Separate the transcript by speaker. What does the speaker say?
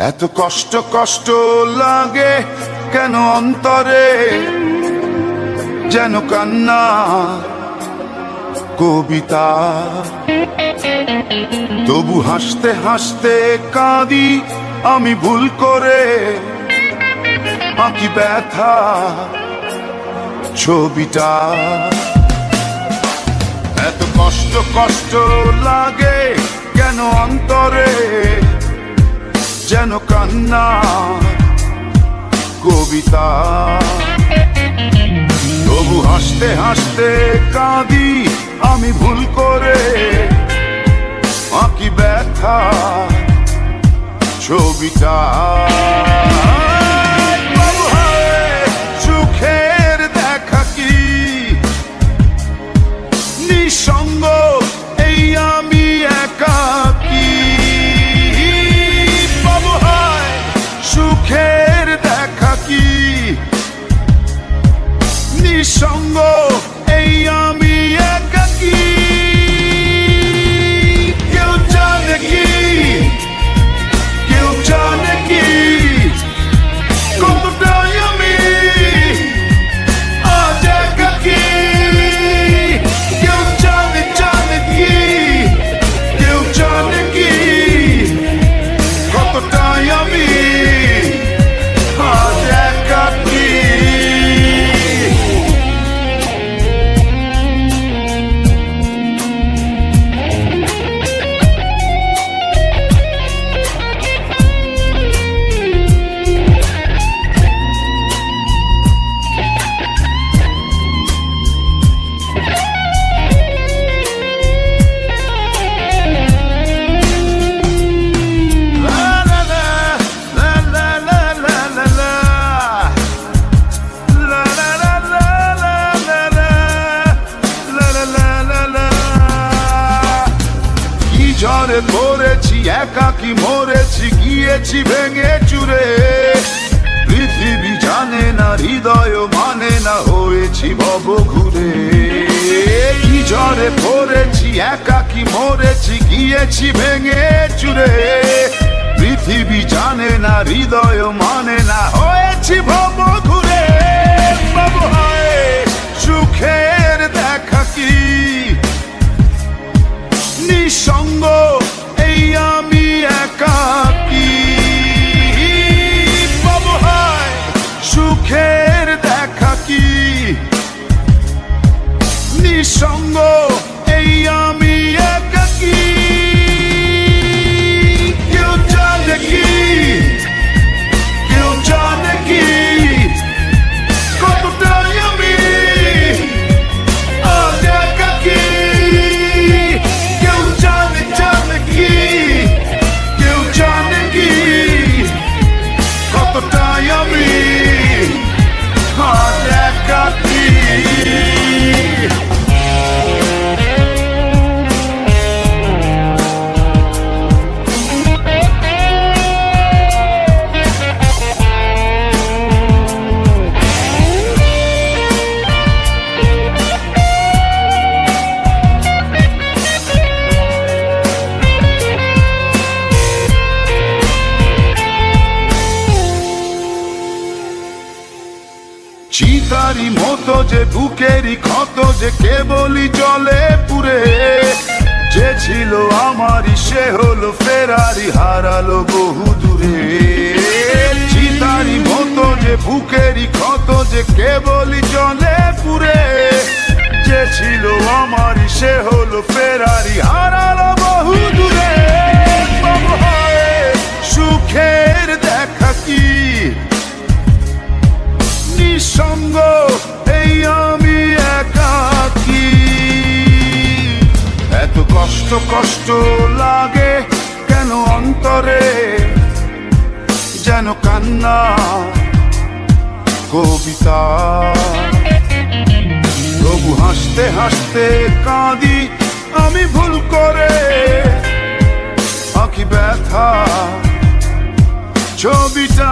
Speaker 1: এত কষ্ট কষ্ট লাগে কেন অন্তরে, যেন কান্না কবিতা। তবু হাসতে হাসতে কাঁদি আমি ভুল করে, আঁকি ব্যথা ছবিটা। এত কষ্ট কষ্ট লাগে কেন অন্তরে, যেন কান্না কবিতা। তবু হাসতে হাসতে কাঁদি আমি ভুল করে, আঁকি ব্যথা ছবিটা। সুখের দেখা কি নিঃসঙ্গ, এই আমি একাকী। সুখের দেখা কি নিঃসঙ্গ, এই আমি একাকী। কেউ জানে কি, কেউ জানে কি কতটাই আমি আজ একাকী। কেউ জানে জানে কি, কেউ জানে কি কতটাই আমি আজ একাকী। ঝড়ে পড়েছি একাকী মরেছি, গিয়েছি ভেঙে চুরে। পৃথিবী জানে না, হৃদয় মানে না, হয়েছি ভব ঘুরে। কি ঝড়ে পড়েছি একাকী মরেছি, গিয়েছি ভেঙে চুরে। পৃথিবী জানে না, হৃদয় মানে না, হয়েছি ভব ঘুরে। বাবু হায় সুখের দেখা কি নিঃসঙ্গ, এই আমি একাকী। বাবু হায় সুখের দেখা কি নিঃসঙ্গ, এই আমি একাকী। কেউ জানে কি, কেউ জানে কি কতটাই আমি আজ একাকী। কেউ জানে জানে কি, কেউ জানে কি কতটাই আমি আজ একাকী। চিতারি মতো যে বুকেরই ক্ষত, যে কেবলই জলে পুরে। যে ছিল আমারই সে হলো ফেরারি, হারালো বহু দূরে। চিতারি মতো যে বুকেরই ক্ষত, যে কেবলই জলে পুরে। যে ছিল আমারই সে হলো ফেরারি, হারালো বহু দূরে। বাবু হায় সুখের দেখা কি নিঃসঙ্গ, এই আমি একাকী। এত কষ্ট কষ্ট লাগে কেন অন্তরে, যেন কান্না কবিতা। তবু হাসতে হাসতে কাঁদি আমি ভুল করে, আঁকি ব্যথা ছবিটা।